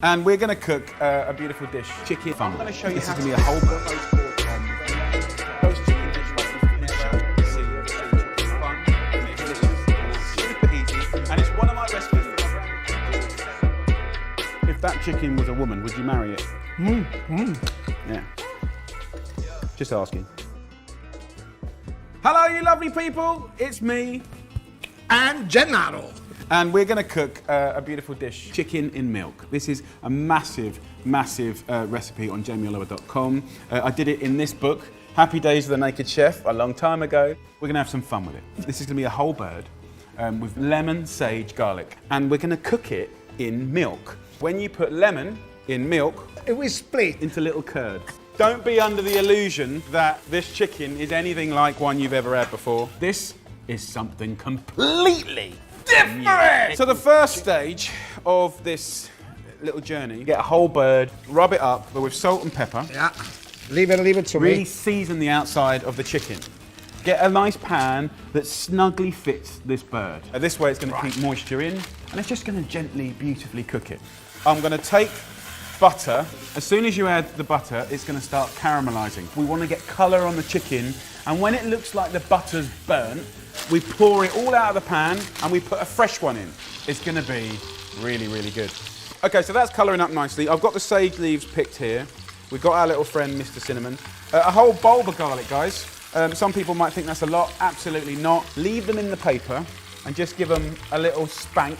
And we're going to cook a beautiful dish, chicken fun. I'm going to show you this how to be a whole bird. Most chicken dish you've never seen. It's fun, it's delicious, super easy, and it's one of my recipes for my brand. If that chicken was a woman, would you marry it? Yeah. Just asking. Hello, you lovely people. It's me. And Gennaro. And we're going to cook a beautiful dish, chicken in milk. This is a massive, massive recipe on jamieoliver.com. I did it in this book, Happy Days of the Naked Chef, a long time ago. We're going to have some fun with it. This is going to be a whole bird with lemon, sage, garlic. And we're going to cook it in milk. When you put lemon in milk, it will split into little curds. Don't be under the illusion that this chicken is anything like one you've ever had before. This is something completely different! So the first stage of this little journey, get a whole bird, rub it up with salt and pepper. Yeah, leave it to me. Really season the outside of the chicken. Get a nice pan that snugly fits this bird. This way it's going to keep moisture in, and it's just going to gently, beautifully cook it. I'm going to take butter. As soon as you add the butter, it's going to start caramelizing. We want to get color on the chicken, and when it looks like the butter's burnt, we pour it all out of the pan and we put a fresh one in. It's going to be really, really good. Okay, so that's colouring up nicely. I've got the sage leaves picked here. We've got our little friend, Mr. Cinnamon. A whole bulb of garlic, guys. Some people might think that's a lot. Absolutely not. Leave them in the paper and just give them a little spank.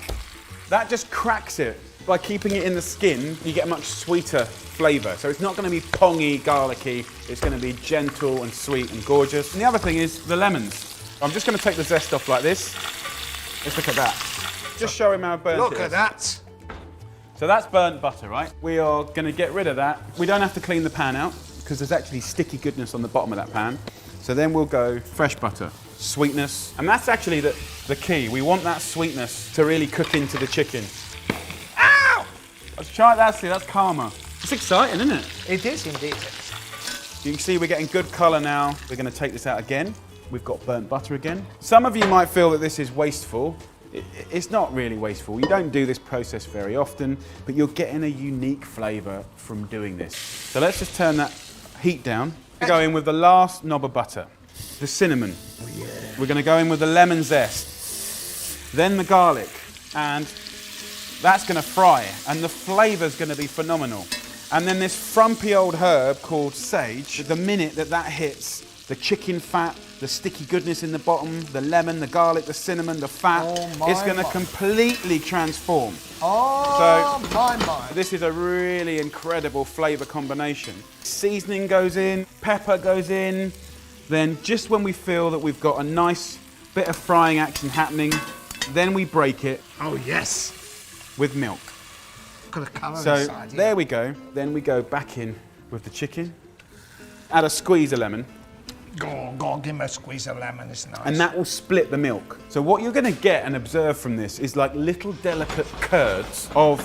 That just cracks it. By keeping it in the skin, you get a much sweeter flavour. So it's not going to be pongy, garlicky. It's going to be gentle and sweet and gorgeous. And the other thing is the lemons. I'm just going to take the zest off like this. Let's look at that. Just show him how burnt it is. Look at that. So that's burnt butter, right? We are going to get rid of that. We don't have to clean the pan out because there's actually sticky goodness on the bottom of that pan. So then we'll go fresh butter, sweetness. And that's actually the key. We want that sweetness to really cook into the chicken. Ow! Let's try that, see, that's calmer. It's exciting, isn't it? It is indeed. You can see we're getting good colour now. We're going to take this out again. We've got burnt butter again. Some of you might feel that this is wasteful. It's not really wasteful. You don't do this process very often, but you're getting a unique flavour from doing this. So let's just turn that heat down. We're going with the last knob of butter, the cinnamon. Oh, yeah. We're going to go in with the lemon zest, then the garlic, and that's going to fry, and the flavour's going to be phenomenal. And then this frumpy old herb called sage, the minute that hits the chicken fat, the sticky goodness in the bottom, the lemon, the garlic, the cinnamon, the fat, it's going to completely transform. This is a really incredible flavour combination. Seasoning goes in, pepper goes in, then just when we feel that we've got a nice bit of frying action happening, then we break it. Oh, yes. With milk. Got a colour so inside, there we go. Then we go back in with the chicken. Add a squeeze of lemon. Go on, give me a squeeze of lemon, it's nice. And that will split the milk. So what you're going to get and observe from this is like little delicate curds of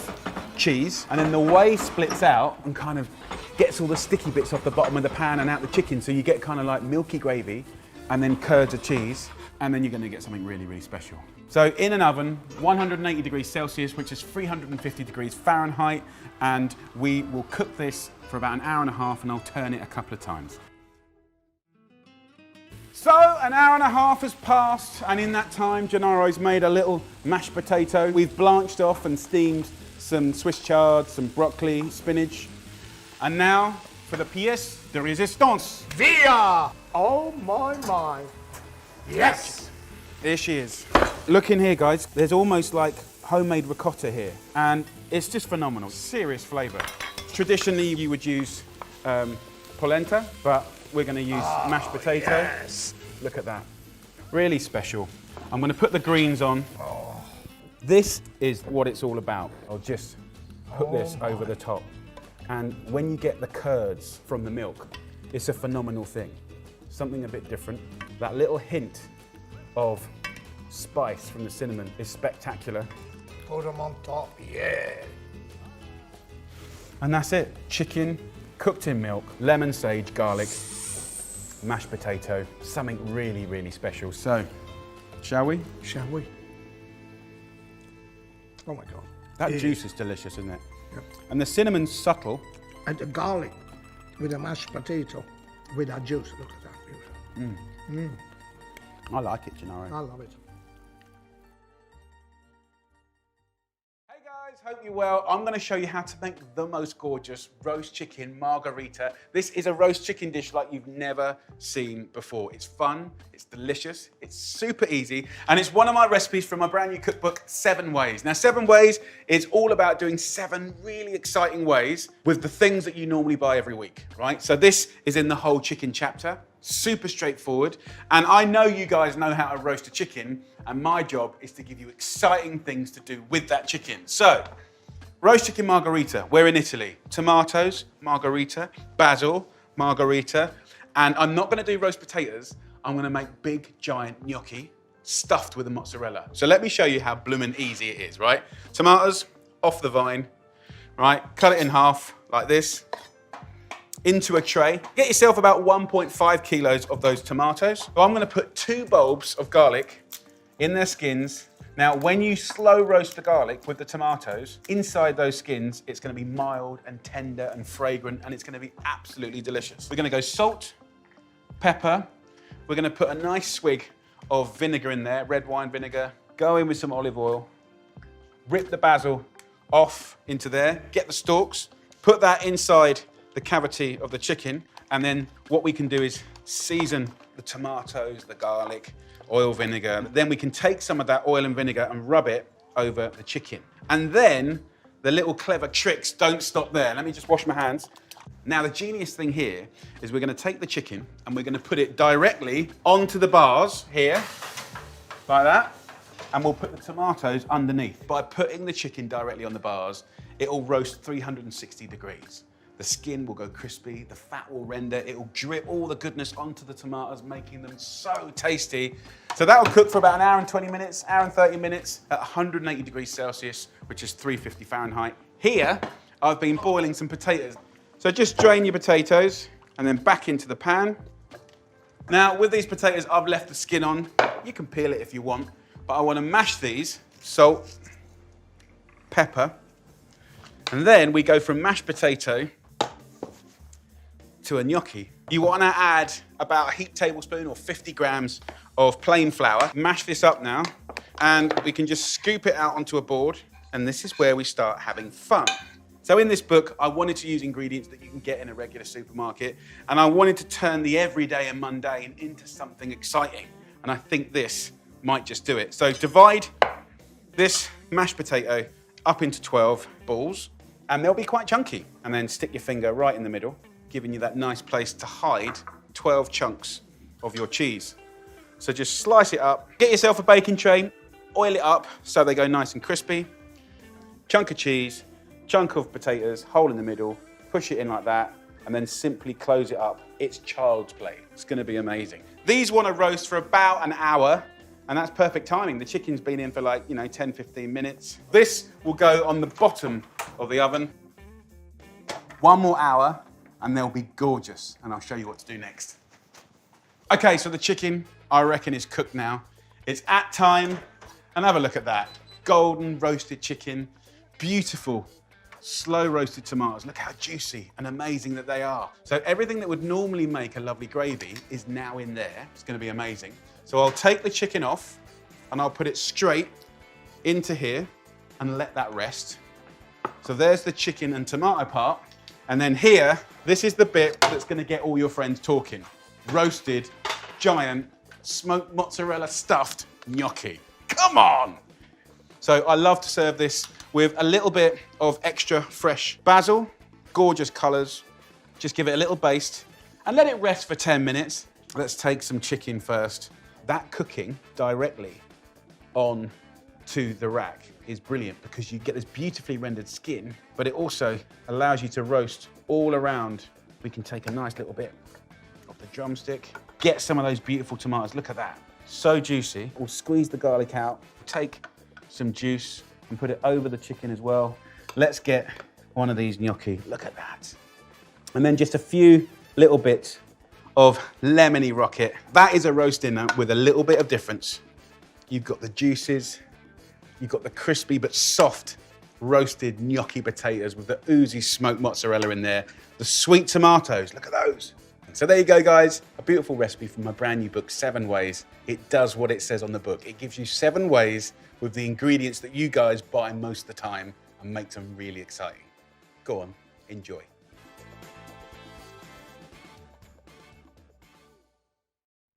cheese, and then the whey splits out and kind of gets all the sticky bits off the bottom of the pan and out the chicken, so you get kind of like milky gravy and then curds of cheese, and then you're going to get something really, really special. So in an oven, 180 degrees Celsius, which is 350 degrees Fahrenheit, and we will cook this for about an hour and a half, and I'll turn it a couple of times. So, an hour and a half has passed, and in that time, Gennaro's made a little mashed potato. We've blanched off and steamed some Swiss chard, some broccoli, spinach. And now, for the pièce de résistance. Via! Oh, my. Yes! Here she is. Look in here, guys. There's almost like homemade ricotta here, and it's just phenomenal. Serious flavour. Traditionally, you would use polenta, but we're going to use mashed potato. Yes. Look at that. Really special. I'm going to put the greens on. This is what it's all about. I'll just put this over the top. And when you get the curds from the milk, it's a phenomenal thing. Something a bit different. That little hint of spice from the cinnamon is spectacular. Put them on top, yeah. And that's it. Chicken, cooked in milk, lemon, sage, garlic, mashed potato, something really, really special. So, shall we? Shall we? Oh my God. That juice is delicious, isn't it? And the cinnamon's subtle. And the garlic with the mashed potato, with that juice. Look at that, beautiful. I like it, Gennaro. I love it. Hey guys, hope you're well. I'm going to show you how to make the most gorgeous roast chicken margherita. This is a roast chicken dish like you've never seen before. It's fun, it's delicious, it's super easy, and it's one of my recipes from my brand new cookbook, 7 Ways. Now, 7 Ways is all about doing 7 really exciting ways with the things that you normally buy every week, right? So this is in the whole chicken chapter. Super straightforward. And I know you guys know how to roast a chicken, and my job is to give you exciting things to do with that chicken. So, roast chicken margherita, we're in Italy. Tomatoes, margherita, basil, margherita, and I'm not gonna do roast potatoes, I'm gonna make big, giant gnocchi stuffed with the mozzarella. So let me show you how bloomin' easy it is, right? Tomatoes, off the vine, right? Cut it in half, like this. Into a tray. Get yourself about 1.5 kilos of those tomatoes. So I'm gonna put 2 bulbs of garlic in their skins. Now, when you slow roast the garlic with the tomatoes, inside those skins, it's gonna be mild and tender and fragrant, and it's gonna be absolutely delicious. We're gonna go salt, pepper. We're gonna put a nice swig of vinegar in there, red wine vinegar. Go in with some olive oil. Rip the basil off into there. Get the stalks. Put that inside the cavity of the chicken, and then what we can do is season the tomatoes, the garlic, oil, vinegar. Then we can take some of that oil and vinegar and rub it over the chicken. And then the little clever tricks don't stop there. Let me just wash my hands. Now, the genius thing here is we're gonna take the chicken and we're gonna put it directly onto the bars here, like that, and we'll put the tomatoes underneath. By putting the chicken directly on the bars, it'll roast 360 degrees. The skin will go crispy, the fat will render, it will drip all the goodness onto the tomatoes, making them so tasty. So that will cook for about 1 hour and 20 minutes, hour and 30 minutes at 180 degrees Celsius, which is 350 Fahrenheit. Here, I've been boiling some potatoes. So just drain your potatoes and then back into the pan. Now, with these potatoes, I've left the skin on. You can peel it if you want, but I want to mash these, salt, pepper, and then we go from mashed potato to a gnocchi. You want to add about a heaped tablespoon or 50 grams of plain flour. Mash this up now, and we can just scoop it out onto a board, and this is where we start having fun. So in this book, I wanted to use ingredients that you can get in a regular supermarket, and I wanted to turn the everyday and mundane into something exciting, and I think this might just do it. So divide this mashed potato up into 12 balls, and they'll be quite chunky, and then stick your finger right in the middle, giving you that nice place to hide 12 chunks of your cheese. So just slice it up, get yourself a baking tray, oil it up so they go nice and crispy, chunk of cheese, chunk of potatoes, hole in the middle, push it in like that, and then simply close it up. It's child's play. It's gonna be amazing. These wanna roast for about an hour, and that's perfect timing. The chicken's been in for like, 10, 15 minutes. This will go on the bottom of the oven. 1 more hour, and they'll be gorgeous, and I'll show you what to do next. Okay, so the chicken, I reckon, is cooked now. It's at time, and have a look at that. Golden roasted chicken, beautiful, slow roasted tomatoes. Look how juicy and amazing that they are. So everything that would normally make a lovely gravy is now in there. It's gonna be amazing. So I'll take the chicken off, and I'll put it straight into here and let that rest. So there's the chicken and tomato part. And then here, this is the bit that's gonna get all your friends talking. Roasted, giant, smoked mozzarella stuffed gnocchi. Come on! So I love to serve this with a little bit of extra fresh basil, gorgeous colors. Just give it a little baste and let it rest for 10 minutes. Let's take some chicken first. That cooking directly on to the rack is brilliant because you get this beautifully rendered skin, but it also allows you to roast all around. We can take a nice little bit of the drumstick, get some of those beautiful tomatoes. Look at that, so juicy. We'll squeeze the garlic out, take some juice and put it over the chicken as well. Let's get one of these gnocchi. Look at that. And then just a few little bits of lemony rocket. That is a roast dinner with a little bit of difference. You've got the juices, you've got the crispy but soft roasted gnocchi potatoes with the oozy smoked mozzarella in there, the sweet tomatoes, look at those. So there you go, guys, a beautiful recipe from my brand new book, 7 Ways. It does what it says on the book. It gives you 7 ways with the ingredients that you guys buy most of the time and makes them really exciting. Go on, enjoy.